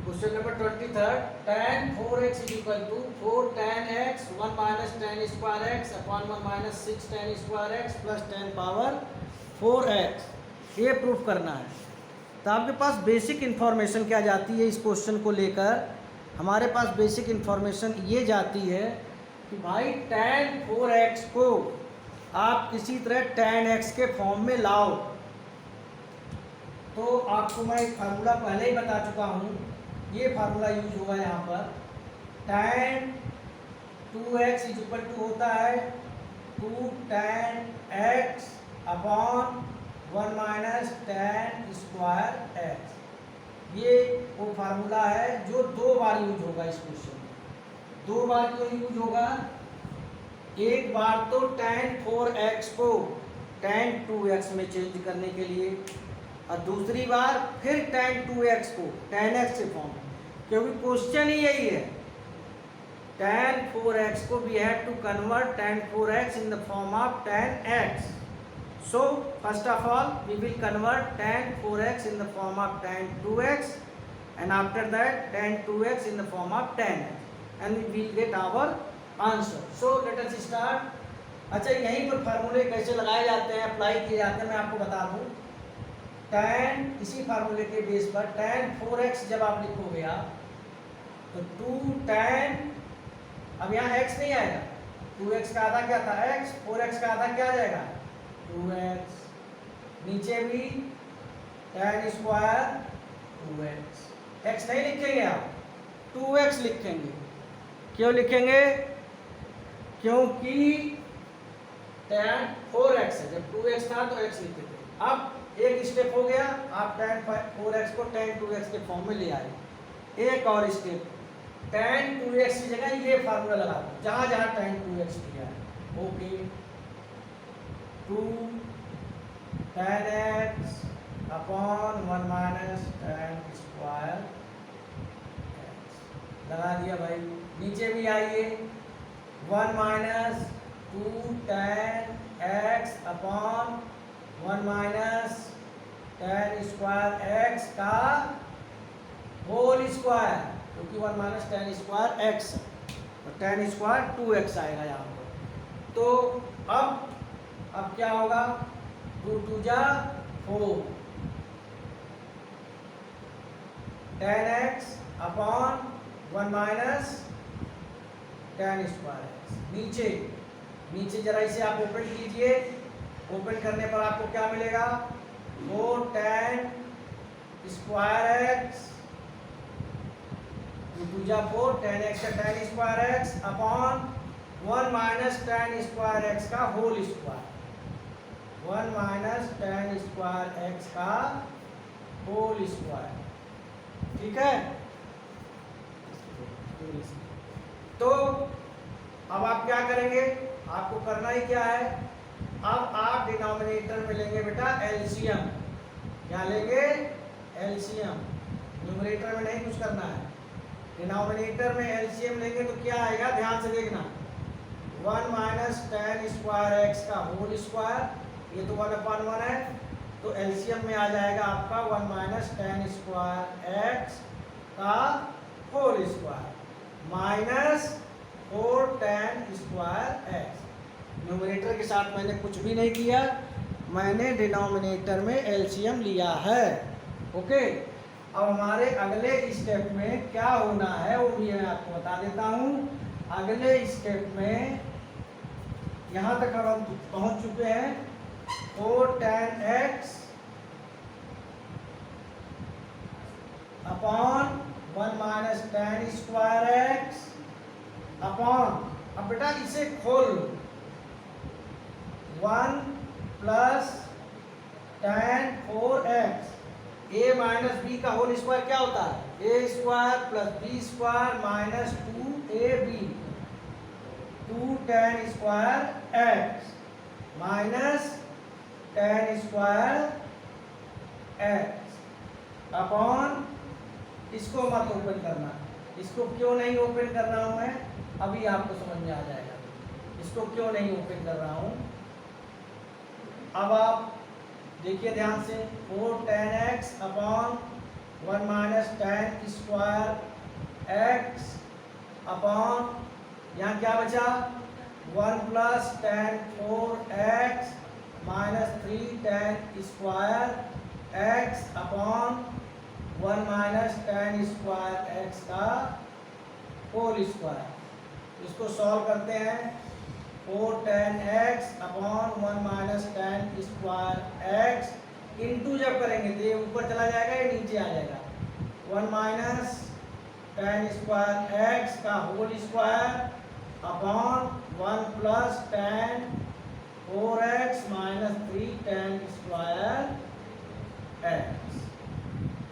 Question number 23 tan 4x is equal to 4 tan x 1 minus tan square x upon 1 minus 6 tan square x plus 10 power 4x, ये proof करना है। तो आपके पास basic information क्या जाती है इस क्वेश्चन को लेकर? हमारे पास बेसिक इन्फॉर्मेशन ये जाती है कि भाई tan 4x को आप किसी तरह tan x के फॉर्म में लाओ। तो आपको मैं एक फार्मूला पहले ही बता चुका हूँ, ये फार्मूला यूज होगा यहाँ पर। tan 2x is equal to होता है 2 tan x upon 1 minus tan square x। ये वो फार्मूला है जो 2 बार यूज होगा इस क्वेश्चन में। 2 बार क्यों यूज होगा? एक बार तो tan 4x को tan 2x में चेंज करने के लिए, और दूसरी बार फिर tan 2x को tan x से फॉर्म, क्योंकि क्वेश्चन ही यही है। tan 4x को we have to convert tan 4x in the form of tan x। So first of all we will convert tan 4x in the form of tan 2x and after that tan 2x in the form of tan x and we will get our answer. So let us start. अच्छा, यहीं पर फार्मूले कैसे लगाए जाते हैं, apply किए जाते हैं, मैं आपको बता दूं। tan, इसी फार्मूले के बेस पर tan 4x जब आप लिखोगे आप, तो 2 tan, अब यहाँ x नहीं आएगा, 2x का आधा क्या था x, 4x का आधा क्या आ जाएगा 2x, नीचे भी tan स्क्वायर 2x, x नहीं लिखेंगे आप, 2x लिखेंगे। क्यों लिखेंगे? क्योंकि tan 4x है, जब 2x था तो x लिखे थे। अब एक स्टेप हो गया, आप tan 4x को tan 2x के फॉर्म में ले आए। एक और स्टेप, tan 2x की जगह ये फार्मूला लगा दो जहां जहां tan 2x लिया है। Okay, 2 tan x upon 1 minus tan square x लगा दिया भाई। नीचे भी आइए, 1 minus 2 tan x upon 1 minus tan square x का होल स्क्वायर, क्योंकि 1 माइनस tan स्क्वायर x और tan स्क्वायर 2x आएगा यहाँ पर। तो अब क्या होगा, 2 2 जा 4 tan x upon 1 minus tan square x। नीचे जरा इसे आप ओपन कीजिए, ओपन करने पर आपको क्या मिलेगा, 4 tan स्क्वायर x, 2 2 जा 4 tan x का tan square x upon 1 minus tan square x का whole square, 1 minus tan square x का होल स्क्वायर। ठीक है? तो अब आप क्या करेंगे, आपको करना ही क्या है, अब आप डिनोमिनेटर में लेंगे बेटा एलसीएम। क्या लेंगे? एलसीएम। न्यूमरेटर में नहीं कुछ करना है, डिनोमिनेटर में एलसीएम लेंगे तो क्या आएगा, ध्यान से देखना। 1 माइनस tan स्क्वायर x का होल स्क्वायर, ये तो 1/1 है, तो एलसीएम में आ जाएगा आपका 1 माइनस tan स्क्वायर x का whole square minus 4 tan square x। Numerator के साथ मैंने कुछ भी नहीं किया, मैंने डिनोमिनेटर में एलसीएम लिया है। ओके, अब हमारे अगले स्टेप में क्या होना है वो भी मैं आपको बता देता हूँ। अगले स्टेप में यहाँ तक हम पहुँच चुके हैं, 4 tan x upon 1 minus tan square x upon, अब बेटा इसे खोल लो, 1 plus tan 4x, a minus b का होल स्क्वायर क्या होता है, a square plus b square minus 2ab, 2 tan square x minus tan square x upon, इसको मत ओपन करना। इसको क्यों नहीं ओपन कर रहा हूं मैं, अभी आपको समझ में आ जाएगा इसको क्यों नहीं ओपन कर रहा हूं। अब आप देखिए ध्यान से, 4 tan x upon 1 minus tan square x upon यहाँ क्या बचा 1 plus tan 4x minus 3 tan square x upon 1 minus tan square x का होल स्क्वायर। इसको सॉल्व करते हैं 4 ten x upon 1 minus tan square x into जब करेंगे तो ये ऊपर चला जाएगा या नीचे आ जाएगा 1 माइनस टेन स्क्वायर एक्स का whole square upon 1 plus tan 4x minus 3 tan square x.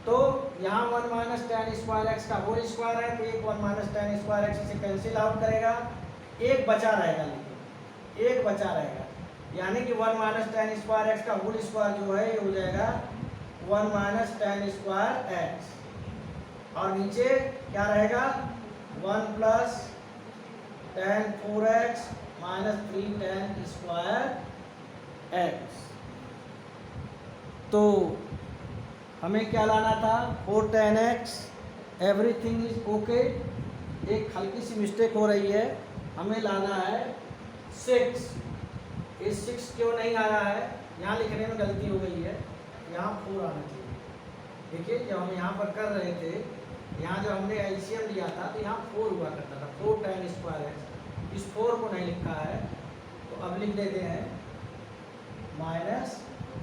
तो यहाँ 1 माइनस टेन स्क्वायर एक्स का होल स्क्वायर है तो एक 1 माइनस टेन स्क्वायर एक्स से कैंसिल आउट करेगा, एक बचा रहेगा, लेकिन एक बचा रहेगा यानी कि 1 माइनस टेन स्क्वायर एक्स का होल स्क्वायर जो है ये हो जाएगा 1 माइनस टेन स्क्वायर एक्स और नीचे क्या रहेगा 1 plus tan 4x minus 3 tan square x. तो हमें क्या लाना था 4 ten x, everything is okay. एक हल्की सी मिस्टेक हो रही है, हमें लाना है 6। ये 6 क्यों नहीं आ रहा है, यहाँ लिखने में गलती हो गई है, यहाँ 4 आना चाहिए। देखिए जब हम यहाँ पर कर रहे थे, यहाँ जब हमने एलसीएम लिया था तो यहाँ 4 हुआ करता था, 4 टेन स्क्वायर एक्स। इस 4 को नहीं लिखा है तो अब लिख देते हैं -4।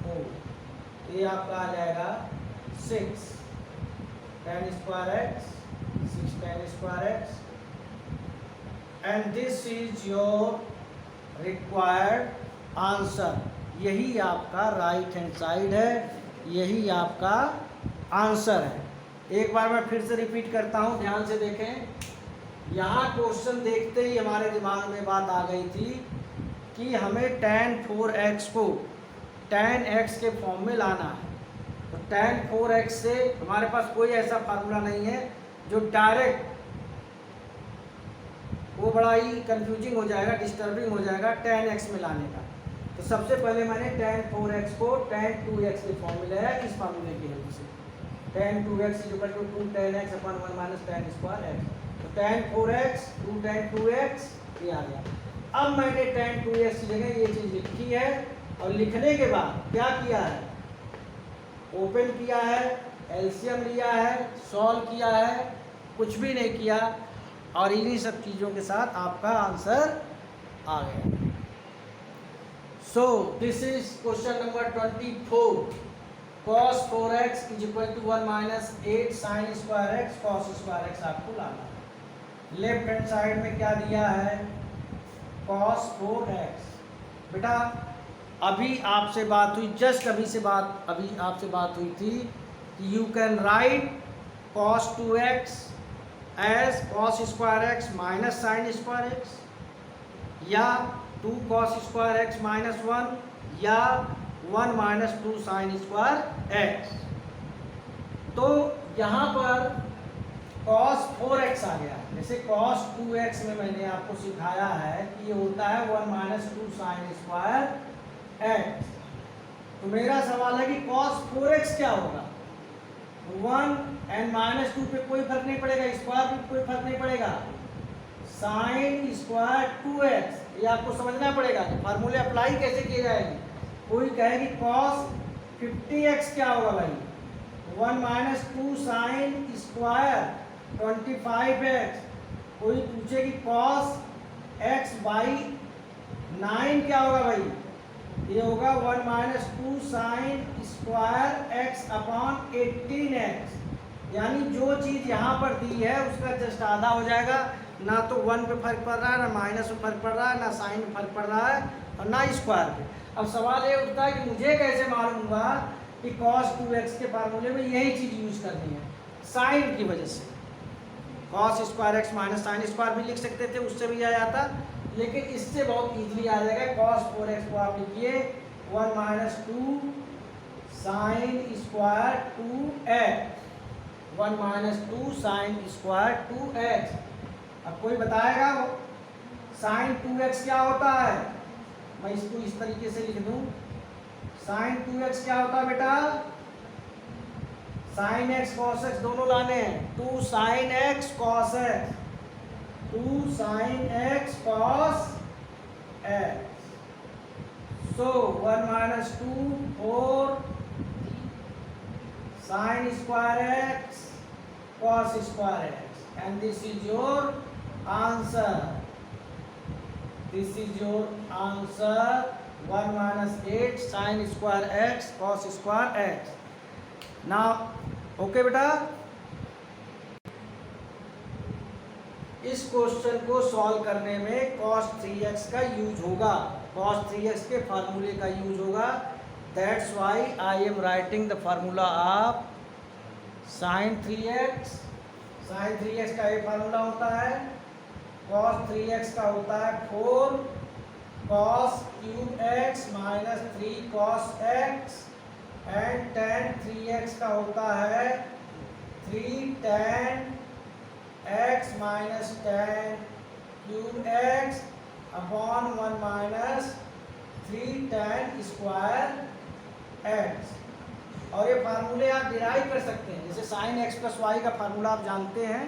तो ये आपका आ जाएगा 6 ten square x, 6 ten square x and this is your required answer. यही आपका राइट हैंड साइड है, यही आपका आंसर है। एक बार मैं फिर से रिपीट करता हूँ, ध्यान से देखें। यहाँ क्वेश्चन देखते ही हमारे दिमाग में बात आ गई थी कि हमें tan 4x को tan x के फॉर्म में लाना है। तो tan 4x से हमारे पास कोई ऐसा फार्मूला नहीं है जो डायरेक्ट, वो बड़ा ही कंफ्यूजिंग हो जाएगा, डिस्टर्बिंग हो जाएगा tan x में लाने का। तो सबसे पहले मैंने tan 4x को tan 2x के फॉर्म में लाया, इस फार्मूले की हेल्प से। tan 2x equal to 2 tan x upon 1 minus tan square x। तो tan 4x 2 tan 2x ये आ गया। अब मैंने tan 2x की जगह ये चीज़ लिखी है और लिखने के बाद क्या किया है, ओपन किया है, एलसीएम लिया है, सॉल्व किया है, कुछ भी नहीं किया और इन्हीं सब चीज़ों के साथ आपका आंसर आ गया। So this is question number 24। cos 4x is equal to 1 minus 8 sine square x cos square x आपको लाना है। लेफ्ट हैंड साइड में क्या दिया है cos 4x। बेटा अभी आपसे बात हुई, जस्ट अभी आपसे बात हुई थी कि you can write cos 2x as cos square x minus sine square x, या 2 cos स्क्वायर एक्स माइनस 1, या 1 माइनस 2 साइन स्क्वायर एक्स। तो यहाँ पर cos 4x आ गया। जैसे cos 2x में मैंने आपको सिखाया है कि ये होता है 1 माइनस 2 साइन स्क्वायर एक्स। तो मेरा सवाल है कि cos 4x क्या होगा। 1 एंड माइनस 2 पे कोई फर्क नहीं पड़ेगा, स्क्वायर पे कोई फर्क नहीं पड़ेगा, साइन स्क्वायर 2x, ये आपको समझना पड़ेगा कि फार्मूले अप्लाई कैसे किए जाएंगे। कोई कहे कि cos 50x क्या होगा भाई, 1 माइनस 2 साइन स्क्वायर 25x। कोई पूछे कि cos x बाई 9 क्या होगा भाई, ये होगा 1 minus 2 sine square x upon 18x। यानी जो चीज़ यहाँ पर दी है उसका जस्ट आधा हो जाएगा, ना तो 1 पे फर्क पड़ रहा है, ना माइनस में फर्क पड़ रहा है, ना साइन में फर्क पड़ रहा है और ना स्क्वायर पे। अब सवाल ये उठता है कि मुझे कैसे मालूम हुआ कि cos 2x के फार्मूले में यही चीज़ यूज करनी है, साइन की वजह से। cos square x minus sine square भी लिख सकते थे, उससे भी आ जाता, लेकिन इससे बहुत इजीली आ जाएगा। cos 4x को आप लिखिए 1 minus 2 sine square 2x, 1 minus 2 sine square 2x। अब कोई बताएगा साइन 2x क्या होता है, मैं इसको इस तरीके से लिख दूं, साइन 2x क्या होता है बेटा, साइन एक्स कॉस एक्स दोनों लाने हैं, 2 sine x cos x, 2 sine x cos x, so 1 minus 2 4 sin square x cos square x, and this is your answer. This is your answer, 1 minus 8 sin square x cos square x. Now okay बेटा, इस question को solve करने में cos 3x का use होगा, cos 3x के फार्मूले का यूज होगा. That's why I am writing the formula of sin 3x. sin 3x का ये फार्मूला होता है, cos 3x का होता है 4 cos cube x minus 3 cos x, and tan 3x का होता है 3 tan x minus tan cube x upon 1 minus 3 tan square x. और ये फार्मूले आप डिराइव कर सकते हैं, जैसे साइन x प्लस वाई का फार्मूला आप जानते हैं,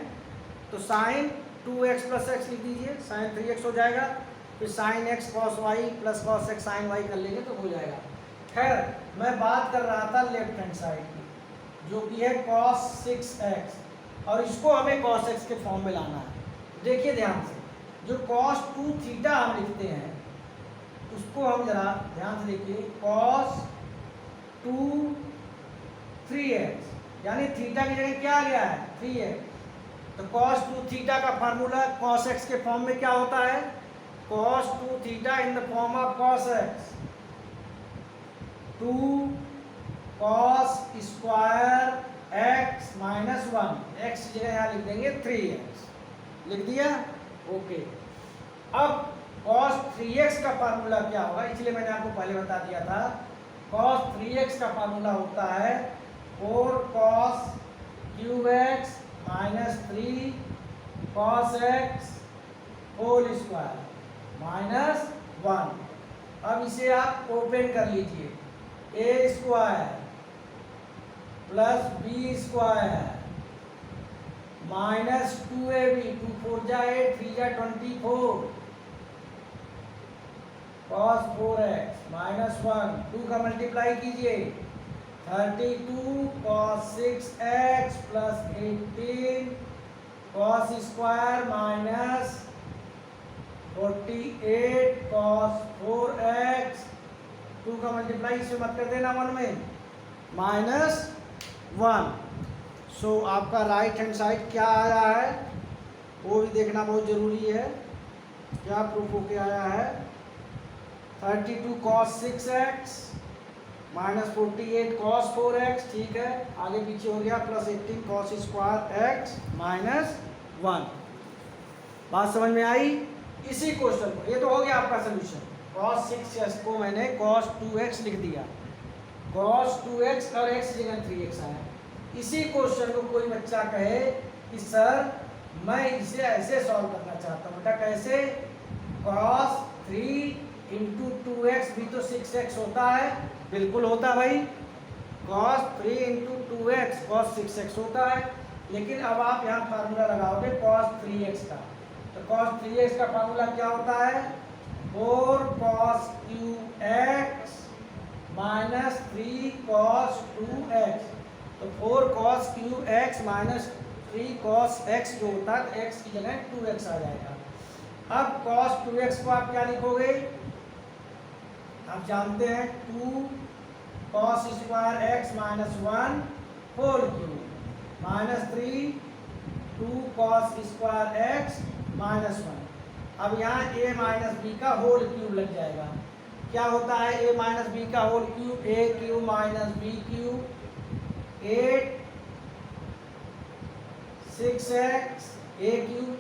तो साइन 2x प्लस एक्स लिख दीजिए, साइन 3x हो जाएगा, फिर sine x cos y plus cos x sine y कर लेंगे तो हो जाएगा. खैर मैं बात कर रहा था लेफ्ट हैंड साइड की, जो कि है cos 6x, और इसको हमें cos x के फॉर्म में लाना है. देखिए ध्यान से, जो cos 2 थीटा हम लिखते हैं उसको हम जरा ध्यान से देखिए, cos 2 3x, यानी थीटा की जगह क्या आ गया है 3x, तो cos 2 थीटा का फार्मूला cos x के फॉर्म में क्या होता है, cos 2 theta in the form of cos x, 2 cos square x minus 1, x की जगह यहाँ लिख देंगे 3x, लिख दिया. ओके, अब cos 3x का फार्मूला क्या होगा, इसलिए मैंने आपको पहले बता दिया था, cos 3x का फार्मूला होता है 4 cos cube x minus 3 cos x whole square minus 1. अब इसे आप ओपन कर लीजिए, a square plus B square minus 2ab, 2 4 जा 8 3 जा 24 cos 4x माइनस 1, 2 का मल्टीप्लाई कीजिए 32 cos 6x plus 18 cos square minus 48 cos 4x, 2 का मल्टीप्लाई इसे मत कर देना 1 में, माइनस 1. सो आपका राइट हैंड साइड क्या आया है वो भी देखना बहुत ज़रूरी है, क्या प्रूफ होके आया है, 32 cos 6x minus 48 cos 4x, ठीक है, आगे पीछे हो गया, plus 18 cos square x minus 1. बात समझ में आई. इसी क्वेश्चन को, ये तो हो गया आपका सोल्यूशन, cos 6x को मैंने cos 2x लिख दिया, cos 2x और x की जगह 3x आया. इसी क्वेश्चन को कोई बच्चा कहे कि सर मैं इसे ऐसे सॉल्व करना चाहता हूँ, बेटा कैसे, cos 3 इंटू 2x भी तो 6x होता है, बिल्कुल होता है भाई, cos 3 into 2x cos 6x होता है, लेकिन अब आप यहाँ फार्मूला लगाओगे cos 3x का, तो cos 3x का फार्मूला क्या होता है, 4 cos cube x minus 3 cos 2x, तो 4 cos cube x minus 3 cos x जो होता है, तो x की जगह 2x आ जाएगा. अब cos 2x को आप क्या लिखोगे, आप जानते हैं 2 cos square x minus 1 whole cube minus 3 2 cos square x minus 1. अब यहाँ a माइनस बी का होल क्यूब लग जाएगा. क्या होता है a माइनस बी का whole cube, a cube minus B cube 8 6x a cube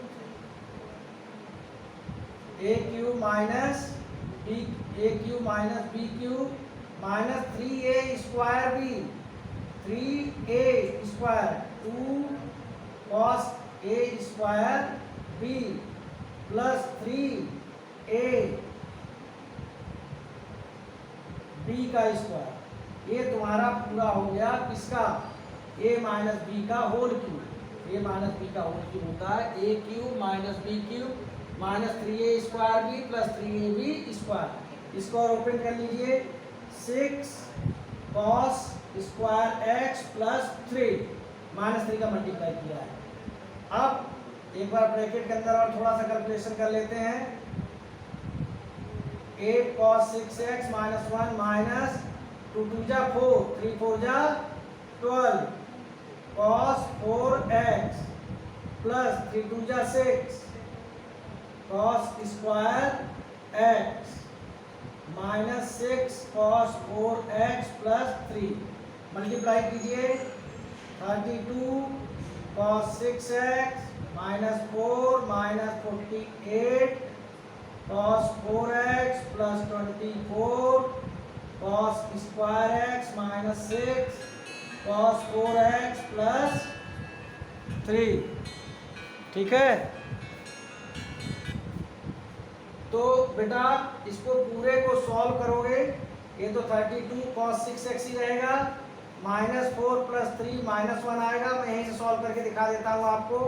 minus B cube minus 3a square b, 3a square 2 cos a square b plus 3a b का square. ये तुम्हारा पूरा हो गया किसका, ए माइनस बी का whole cube, A minus B का whole cube होता है A cube minus B cube minus 3a square B plus 3ab square. इसको और ओपन कर लीजिए, 6 cos square X plus 3 minus 3 का मल्टीप्लाई किया है। अब एक बार ब्रैकेट के अंदर और थोड़ा सा कैलकुलेशन कर लेते हैं। 8 cos 6x माइनस 1 माइनस 2 2 जा 4 3 4 जा 12 cos 4x प्लस 3 2 जा 6 cos square x minus 6 cos 4x plus 3 multiply कीजिए। 32 cos 6x minus 4 minus 48 cos 4x plus 24 cos square x minus 6 cos 4x plus 3। ठीक है, तो बेटा इसको पूरे को सॉल्व करोगे, ये तो 32 cos 6x ही रहेगा, माइनस 4 प्लस 3 माइनस 1 आएगा। मैं यहीं से सॉल्व करके दिखा देता हूँ आपको।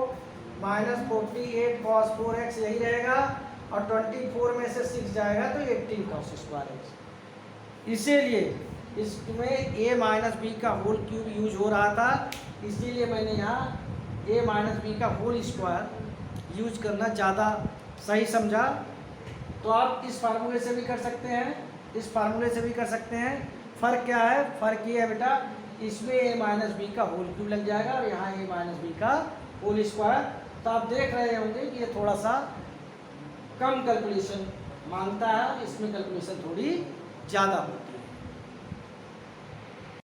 माइनस 48 cos 4x यही रहेगा और 24 में से 6 जाएगा तो 18 cos स्क्वायर एक्स। इसीलिए इसमें a माइनस बी का होल क्यूब यूज हो रहा था, इसीलिए मैंने यहाँ a माइनस बी का होल स्क्वायर यूज करना ज़्यादा सही समझा। तो आप इस फार्मूले से भी कर सकते हैं, इस फार्मूले से भी कर सकते हैं। फ़र्क क्या है? फ़र्क ये है बेटा, इसमें a माइनस बी का होल क्यूब लग जाएगा और यहाँ a माइनस बी का होल स्क्वायर। तो आप देख रहे होंगे कि ये थोड़ा सा कम कैलकुलेशन मांगता है, इसमें कैलकुलेशन थोड़ी ज़्यादा होगी।